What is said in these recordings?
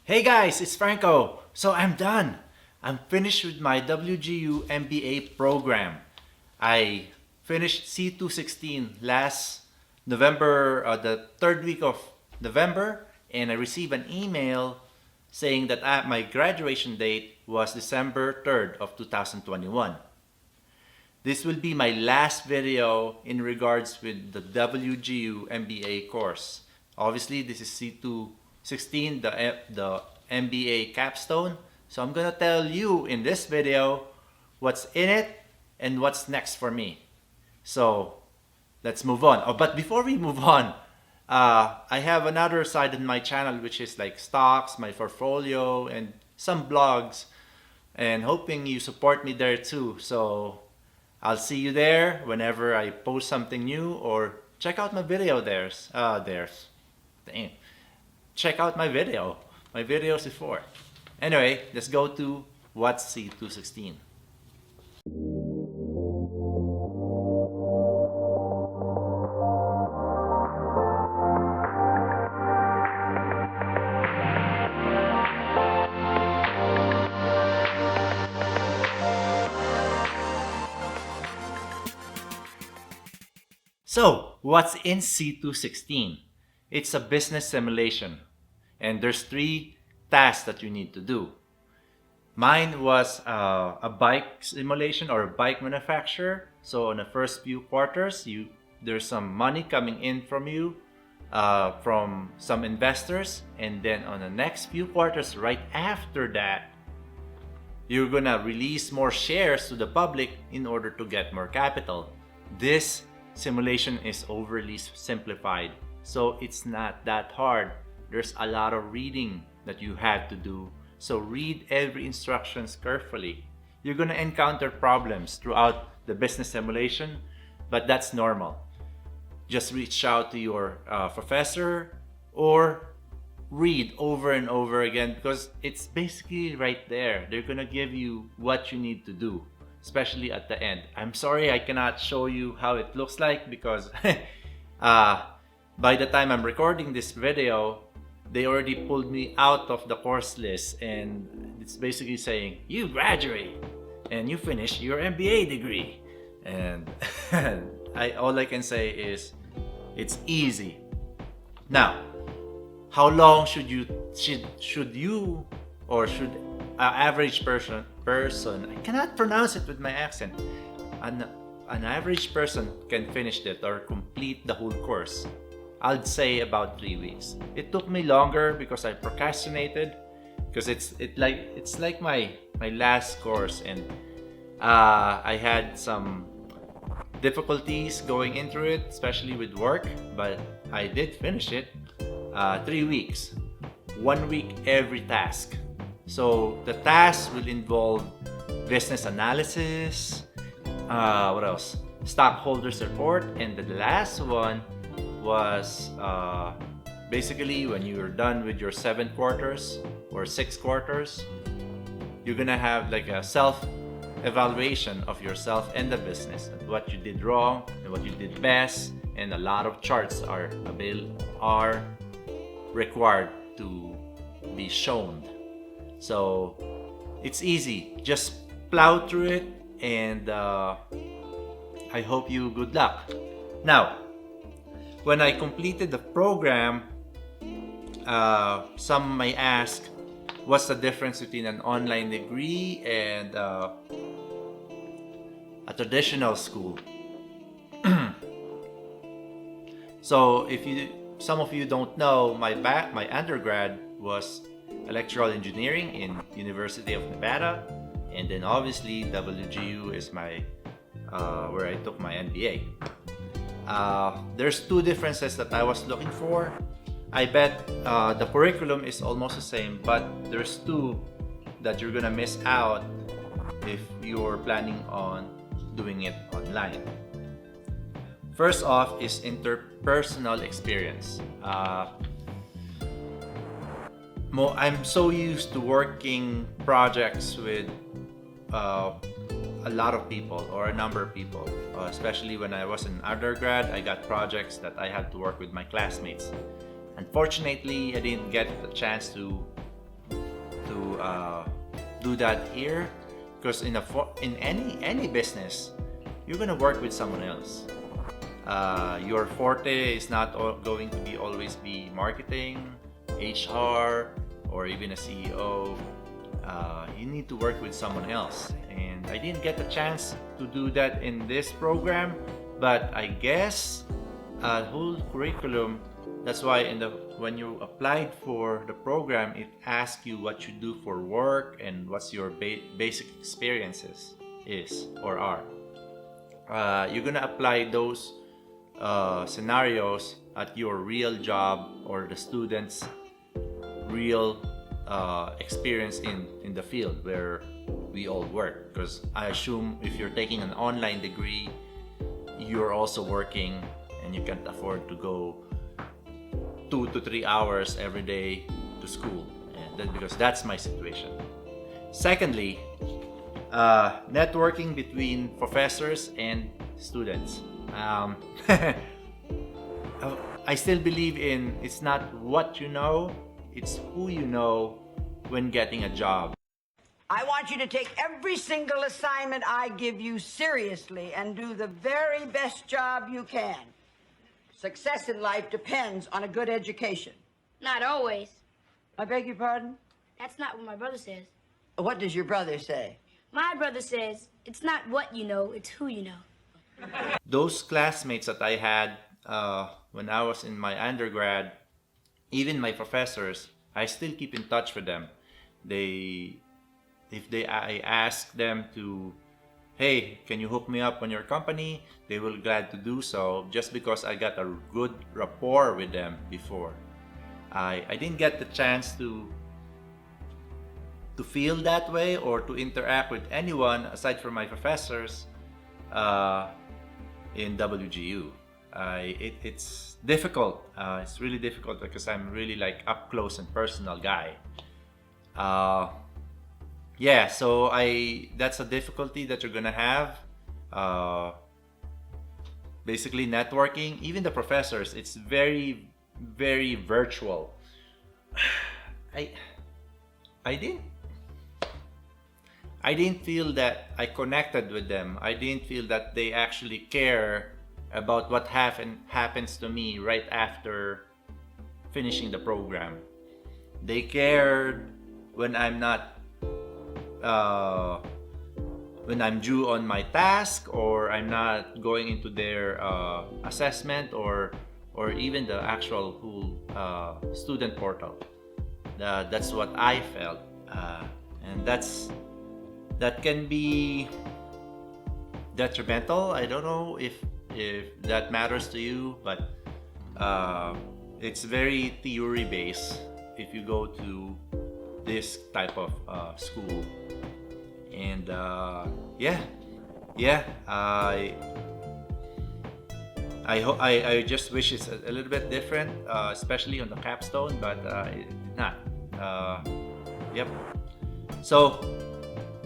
Hey guys, it's Franco. So I'm done. I'm finished with my WGU MBA program. I finished C216 last November, the third week of November, and I received an email saying that my graduation date was December 3rd of 2021. This will be my last video in regards with the WGU MBA course. Obviously, this is C216, the MBA capstone. So I'm gonna tell you in this video what's in it and what's next for me. So let's move on. Oh, but before we move on, I have another side in my channel which is like stocks, my portfolio, and some blogs, and hoping you support me there too. So I'll see you there whenever I post something new, or check out my video Damn. Check out my video. My videos before. Anyway, let's go to what's C216. So, what's in C216? It's a business simulation, and there's three tasks that you need to do. Mine was a bike simulation or a bike manufacturer. So in the first few quarters, there's some money coming in from you, from some investors, and then on the next few quarters, right after that, you're gonna release more shares to the public in order to get more capital. This simulation is overly simplified, so it's not that hard. There's a lot of reading that you have to do, so read every instructions carefully. You're gonna encounter problems throughout the business simulation, but that's normal. Just reach out to your professor or read over and over again, because it's basically right there. They're gonna give you what you need to do, especially at the end. I'm sorry I cannot show you how it looks like because by the time I'm recording this video, they already pulled me out of the course list, and it's basically saying you graduate and you finish your MBA degree. And all I can say is it's easy. Now, how long should average person, I cannot pronounce it with my accent, an average person can finish it or complete the whole course? I'd say about 3 weeks. It took me longer because I procrastinated, because it's like my last course, and I had some difficulties going into it, especially with work, but I did finish it. 3 weeks, 1 week every task. So the task will involve business analysis, what else? Stockholders report, and the last one was basically when you're done with your 7 quarters or 6 quarters, you're gonna have like a self-evaluation of yourself and the business, and what you did wrong and what you did best, and a lot of charts are required to be shown. So it's easy, just plow through it, and I hope you good luck. Now, when I completed the program, some may ask, what's the difference between an online degree and a traditional school? So some of you don't know, my undergrad was electrical engineering in University of Nevada, and then obviously WGU is my where I took my MBA. There's two differences that I was looking for. I bet the curriculum is almost the same, but there's two that you're gonna miss out if you're planning on doing it online. First off is interpersonal experience. I'm so used to working projects with a lot of people or a number of people, especially when I was in undergrad. I got projects that I had to work with my classmates. Unfortunately, I didn't get the chance to to do that here, because in any business, you're gonna work with someone else. Your forte is not going to be always be marketing, HR, or even a CEO. You need to work with someone else, and I didn't get the chance to do that in this program, but I guess a whole curriculum. That's why when you applied for the program, it asks you what you do for work and what's your basic experiences is or are. You're gonna apply those scenarios at your real job or the students' real experience in the field where we all work. Because I assume if you're taking an online degree, you're also working and you can't afford to go 2 to 3 hours every day to school, and because that's my situation. Secondly, networking between professors and students. I still believe in it's not what you know, it's who you know when getting a job. I want you to take every single assignment I give you seriously and do the very best job you can. Success in life depends on a good education. Not always. I beg your pardon? That's not what my brother says. What does your brother say? My brother says it's not what you know, it's who you know. Those classmates that I had when I was in my undergrad, even my professors, I still keep in touch with them. I ask them to, hey, can you hook me up on your company? They will glad to do so, just because I got a good rapport with them before. I didn't get the chance to feel that way or to interact with anyone aside from my professors in WGU. It's difficult. It's really difficult because I'm really like up close and personal guy. Yeah, so that's a difficulty that you're gonna have. Basically networking, even the professors, it's very, very virtual. I didn't feel that I connected with them. I didn't feel that they actually care about what happens to me right after finishing the program. They cared when I'm not when I'm due on my task, or I'm not going into their assessment, or even the actual whole student portal. That's what I felt, and that can be detrimental. I don't know if that matters to you, but it's very theory based if you go to this type of school. And I just wish it's a little bit different, especially on the capstone, but it's not. Yep. So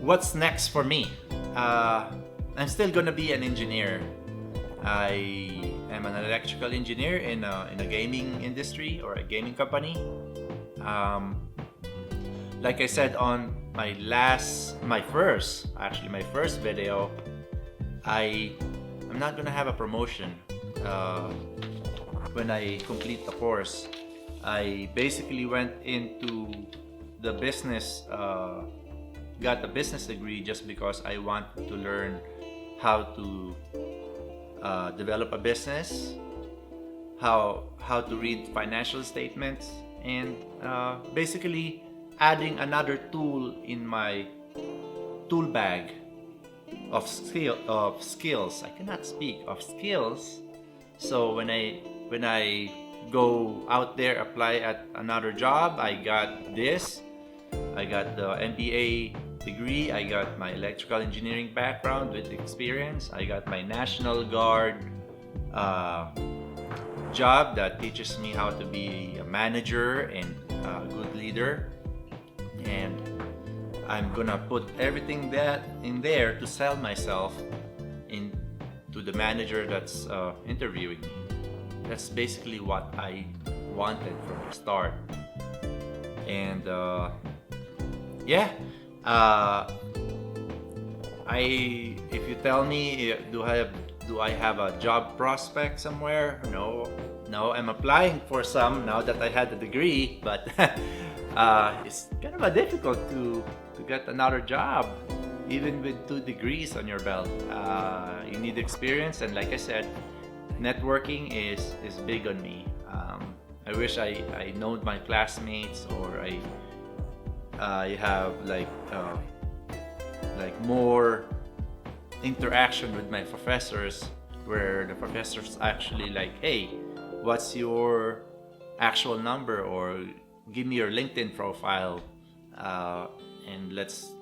what's next for me? I'm still gonna be an engineer. I am an electrical engineer in a gaming industry or a gaming company. Like I said on my first video, I'm not gonna have a promotion when I complete the course. I basically went into the business, got a business degree just because I wanted to learn how to develop a business, how to read financial statements, and basically adding another tool in my tool bag of skills. I cannot speak of skills. So when I go out there, apply at another job, I got this. I got the MBA degree. I got my electrical engineering background with experience. I got my National Guard job that teaches me how to be a manager and a good leader. And I'm gonna put everything that in there to sell myself to the manager that's interviewing me. That's basically what I wanted from the start. And yeah, if you tell me do I have a job prospect somewhere? No, I'm applying for some now that I had the degree, but it's kind of difficult to get another job, even with 2 degrees on your belt. You need experience, and like I said, networking is big on me. I wish I known my classmates, or I have like more interaction with my professors, where the professors actually like, hey, what's your actual number, or give me your LinkedIn profile, and let's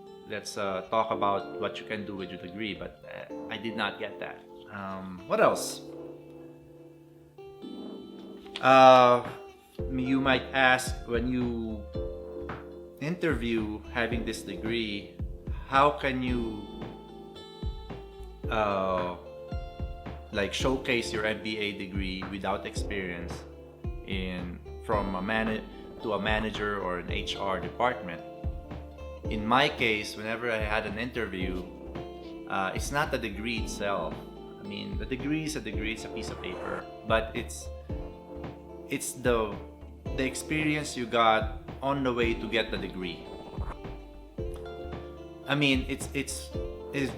talk about what you can do with your degree. But I did not get that. What else? You might ask, when you interview having this degree, how can you like showcase your MBA degree without experience from a manager or an HR department? In my case, whenever I had an interview, it's not the degree itself. I mean, the degree is a degree, it's a piece of paper, but it's the experience you got on the way to get the degree. I mean, it's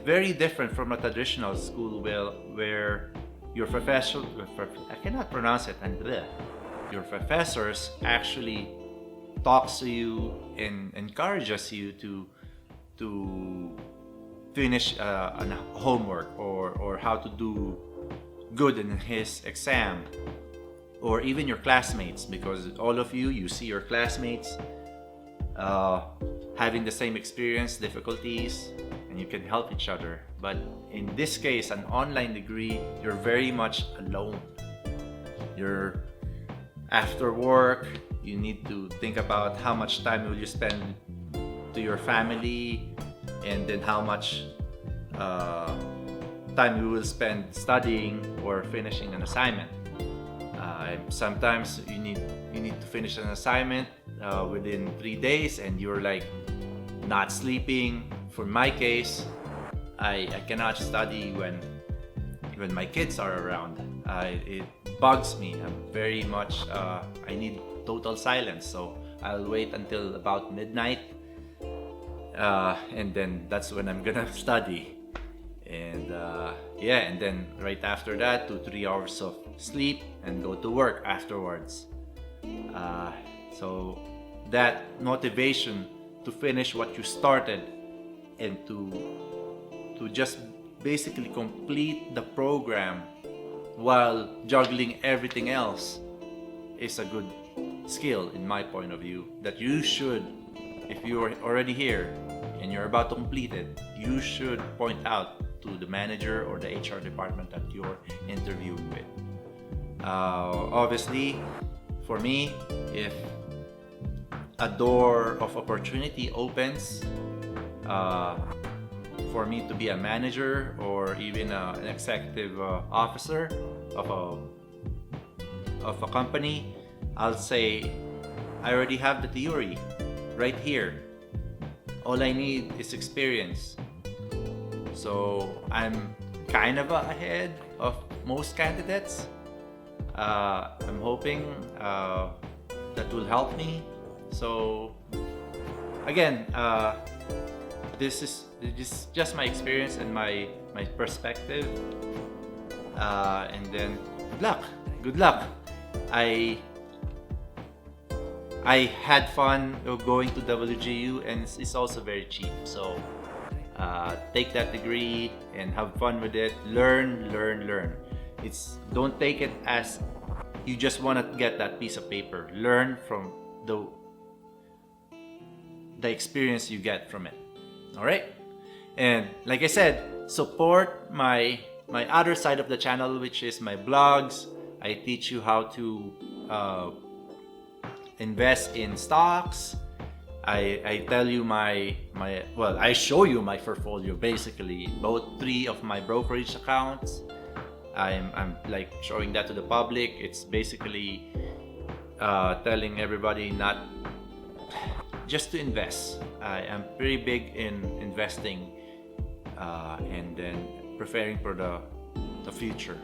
very different from a traditional school where your professor, I cannot pronounce it, and your professors actually talks to you and encourages you to finish homework, or how to do good in his exam, or even your classmates, because all of you see your classmates having the same experience, difficulties, and you can help each other. But in this case, an online degree, you're very much alone. You're after work, you need to think about how much time will you spend to your family, and then how much time you will spend studying or finishing an assignment. Sometimes you need to finish an assignment within 3 days, and you're like not sleeping. For my case, I cannot study when my kids are around. It bugs me. I'm very much I need total silence, so I'll wait until about midnight, and then that's when I'm gonna study. And and then right after that, 2-3 hours of sleep, and go to work afterwards. So that motivation to finish what you started, and to just basically complete the program while juggling everything else, is a good skill, in my point of view, that you should, if you're already here and you're about to complete it, you should point out to the manager or the HR department that you're interviewing with. Obviously, for me, if a door of opportunity opens for me to be a manager, or even an executive officer of a company, I'll say, I already have the theory right here. All I need is experience. So I'm kind of ahead of most candidates. I'm hoping that will help me. So again, this is just my experience and my perspective. And then good luck. I had fun going to WGU, and it's also very cheap. So take that degree and have fun with it. Learn. Don't take it as you just want to get that piece of paper. Learn from the experience you get from it. All right? And like I said, support my other side of the channel, which is my blogs. I teach you how to invest in stocks. I tell you I show you my portfolio, basically, both 3 of my brokerage accounts. I'm like showing that to the public. It's basically telling everybody not just to invest. I am pretty big in investing and then preparing for the future.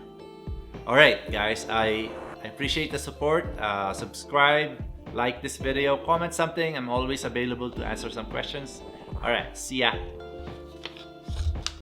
All right, guys, I appreciate the support. Subscribe, like this video, comment something. I'm always available to answer some questions. All right, see ya.